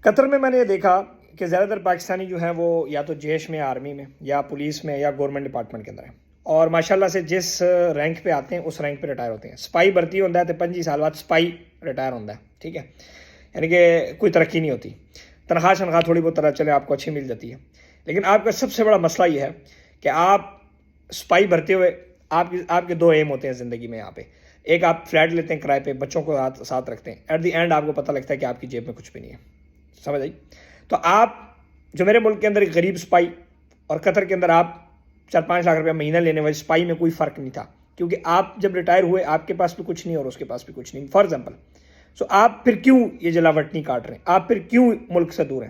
قطر میں نے یہ دیکھا کہ زیادہ تر پاکستانی جو ہیں وہ یا تو جیش میں، آرمی میں، یا پولیس میں، یا گورنمنٹ ڈپارٹمنٹ کے اندر ہیں، اور ماشاءاللہ سے جس رینک پہ آتے ہیں اس رینک پہ ریٹائر ہوتے ہیں. سپائی بھرتی ہوتا ہے تو 25 سال بعد سپائی ریٹائر ہوتا ہے. ٹھیک ہے، یعنی کہ کوئی ترقی نہیں ہوتی. تنخواہ تھوڑی بہت طرح چلے آپ کو اچھی مل جاتی ہے، لیکن آپ کا سب سے بڑا مسئلہ یہ ہے کہ آپ سپائی بھرتے ہوئے آپ کے دو ایم ہوتے ہیں زندگی میں. یہاں پہ ایک، آپ فلیٹ لیتے ہیں کرائے پہ، بچوں کو ساتھ رکھتے ہیں، ایٹ دی اینڈ آپ کو پتہ لگتا ہے کہ آپ کی جیب میں کچھ بھی نہیں ہے. سمجھ آئی؟ تو آپ جو میرے ملک کے اندر ایک غریب سپائی، اور قطر کے اندر آپ 4-5 لاکھ روپیہ مہینہ لینے والے سپائی میں کوئی فرق نہیں تھا، کیونکہ آپ جب ریٹائر ہوئے آپ کے پاس بھی کچھ نہیں اور اس کے پاس بھی کچھ نہیں. فار ایگزامپل، سو آپ پھر کیوں یہ جلاوٹ نہیں کاٹ رہے ہیں؟ آپ پھر کیوں ملک سے دور ہیں؟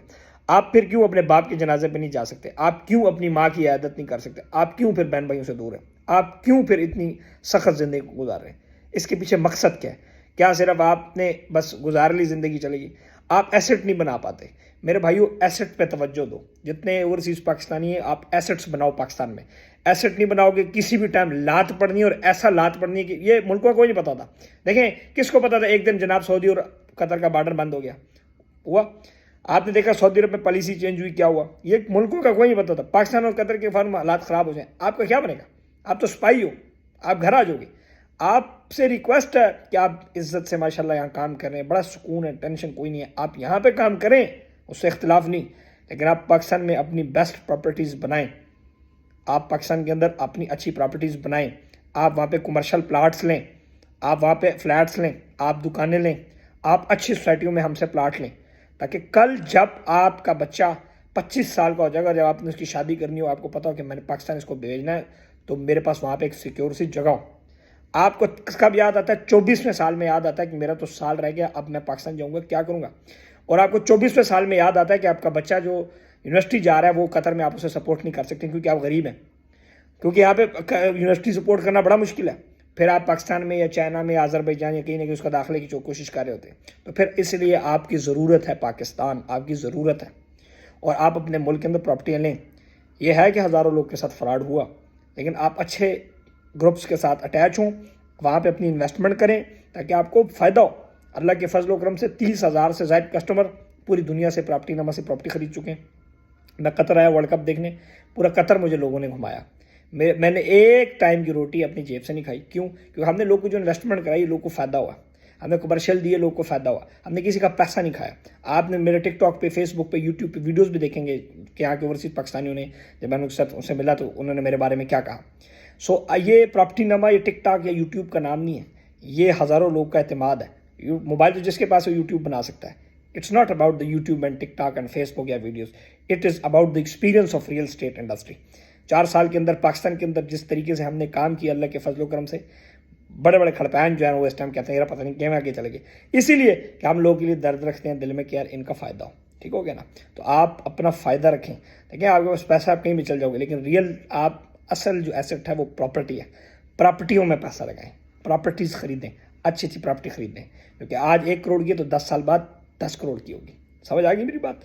آپ پھر کیوں اپنے باپ کے جنازے پہ نہیں جا سکتے؟ آپ کیوں اپنی ماں کی عیادت نہیں کر سکتے؟ آپ کیوں پھر بہن بھائیوں سے دور ہیں؟ آپ کیوں پھر اتنی سخت زندگی گزار رہے ہیں؟ اس کے پیچھے مقصد کیا ہے؟ کیا صرف آپ نے بس گزار لی زندگی چلے گی؟ آپ ایسٹ نہیں بنا پاتے. میرے بھائیوں، ایسٹ پہ توجہ دو. جتنے اوورسیز پاکستانی ہیں، آپ ایسٹس بناؤ. پاکستان میں ایسٹ نہیں بناؤ گے، کسی بھی ٹائم لات پڑنی ہے، اور ایسا لات پڑنی ہے کہ یہ ملکوں کو کوئی نہیں پتا تھا. دیکھیں کس کو پتا تھا ایک دن جناب سعودی اور قطر کا بارڈر بند ہو گیا؟ ہوا. آپ نے دیکھا سعودی عرب میں پالیسی چینج ہوئی، کیا ہوا؟ یہ ملکوں کا کوئی نہیں پتا تھا. پاکستان اور قطر کے فارم حالات خراب ہو جائیں، آپ کا کیا بنے گا؟ آپ تو سپائی ہو، آپ گھر آ جاؤ گے. آپ سے ریکویسٹ ہے کہ آپ عزت سے ماشاءاللہ یہاں کام کریں، بڑا سکون ہے، ٹینشن کوئی نہیں ہے. آپ یہاں پہ کام کریں، اس سے اختلاف نہیں، لیکن آپ پاکستان میں اپنی بیسٹ پراپرٹیز بنائیں. آپ پاکستان کے اندر اپنی اچھی پراپرٹیز بنائیں. آپ وہاں پہ کمرشل پلاٹس لیں، آپ وہاں پہ فلیٹس لیں، آپ دکانیں لیں، آپ اچھی سوسائٹیوں میں ہم سے پلاٹ لیں، تاکہ کل جب آپ کا بچہ 25 سال کا ہو جائے گا، جب آپ نے اس کی شادی کرنی ہو، آپ کو پتا ہو کہ میں نے پاکستان اس کو بھیجنا ہے، تو میرے پاس وہاں پہ ایک سیکیور سی جگہ ہو. آپ کو کب یاد آتا ہے؟ 24ویں سال میں یاد آتا ہے کہ میرا تو سال رہ گیا، اب میں پاکستان جاؤں گا، کیا کروں گا. اور آپ کو 24ویں سال میں یاد آتا ہے کہ آپ کا بچہ جو یونیورسٹی جا رہا ہے، وہ قطر میں آپ اسے سپورٹ نہیں کر سکتے کیونکہ آپ غریب ہیں، کیونکہ یہاں پہ یونیورسٹی سپورٹ کرنا بڑا مشکل ہے. پھر آپ پاکستان میں یا چائنا میں یا آذربائیجان یا کہیں نہ کہیں اس کا داخلے کی کوشش کر رہے ہوتے ہیں. تو پھر اس لیے آپ کی ضرورت ہے، پاکستان آپ کی ضرورت ہے. اور آپ اپنے ملک کے اندر پراپرٹیاں لیں. یہ ہے کہ ہزاروں لوگ کے ساتھ فراڈ ہوا، لیکن آپ اچھے گروپس کے ساتھ اٹیچ ہوں، وہاں پہ اپنی انویسٹمنٹ کریں تاکہ آپ کو فائدہ ہو. اللہ کے فضل و کرم سے 30,000 سے زائد کسٹمر پوری دنیا سے پراپرٹی نامہ سے پراپرٹی خرید چکے ہیں. میں قطر آیا ورلڈ کپ دیکھنے، پورا قطر مجھے لوگوں نے گھمایا. میں نے ایک ٹائم کی روٹی اپنی جیب سے نہیں کھائی. کیوں؟ کیونکہ ہم نے لوگ کو جو انویسٹمنٹ کرائی، لوگ کو فائدہ ہوا، ہم نے کمرشل دیے، لوگ کو فائدہ ہوا، ہم نے کسی کا پیسہ نہیں کھایا. آپ نے میرے ٹک ٹاک پہ، فیس بک پہ، یوٹیوب پہ ویڈیوز بھی دیکھیں گے کہ یہاں کے اوورسیز پاکستانیوں نے، جب میں نے ان سے ملا تو انہوں نے میرے بارے میں کیا کہا. سو یہ پراپرٹی نامہ، یہ ٹک ٹاک یا یوٹیوب کا نام نہیں ہے، یہ ہزاروں لوگ کا اعتماد ہے. موبائل تو جس کے پاس ہے یوٹیوب بنا سکتا ہے. It's not about the YouTube and TikTok and Facebook یا videos. It is about the experience of real estate industry. 4 سال کے اندر پاکستان کے اندر جس طریقے سے ہم نے کام کیا، اللہ کے فضل و کرم سے بڑے بڑے کھڑپین جو ہیں وہ اس ٹائم کہتے ہیں یار پتہ نہیں کیوں آگے چلے گئے. اسی لیے کہ ہم لوگوں کے لیے درد رکھتے ہیں دل میں کہ یار ان کا فائدہ ہو. ٹھیک ہو گیا نا؟ تو آپ اپنا فائدہ رکھیں. دیکھیں آپ کے پاس پیسہ، آپ کہیں بھی چل جاؤ گے، لیکن ریئل آپ اصل جو ایسٹ ہے وہ پراپرٹی ہے. پراپرٹیوں میں پیسہ لگائیں، پراپرٹیز خریدیں، اچھی اچھی پراپرٹی خریدیں، کیونکہ آج 1 کروڑ کی ہے تو 10 سال بعد 10 کروڑ کی ہوگی. سمجھ آ گئی میری بات؟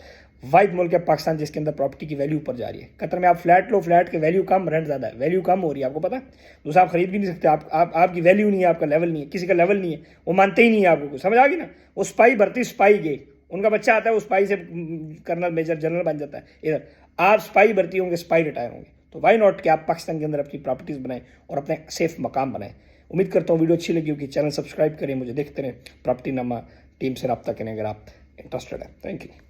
واحد ملک ہے پاکستان جس کے اندر پراپرٹی کی ویلیو اوپر جا رہی ہے. قطر میں آپ فلیٹ لو، فلیٹ کی ویلیو کم، رینٹ زیادہ ہے، ویلیو کم ہو رہی ہے. آپ کو پتا ہے دوسرا آپ خرید بھی نہیں سکتے. آپ کی ویلیو نہیں ہے، آپ کا لیول نہیں ہے، کسی کا لیول نہیں ہے، وہ مانتے ہی نہیں ہے آپ کو. سمجھ آ گئی نا؟ وہ سپائی بھرتی، سپائی گئے، ان کا بچہ آتا ہے وہ سپائی سے کرنل، میجر، جنرل بن جاتا ہے. ادھر آپ سپائی بھرتی ہوں گے، سپائی ریٹائر ہوں گے. تو وائی ناٹ کہ آپ پاکستان کے اندر اپنی پراپرٹیز بنائیں اور اپنے سیف مقام بنائیں. امید کرتا ہوں ویڈیو اچھی لگی ہوگی. چینل سبسکرائب کریں، مجھے دیکھتے رہیں. پراپرٹی نامہ ٹیم سے رابطہ کریں اگر آپ انٹرسٹڈ ہیں. Thank you.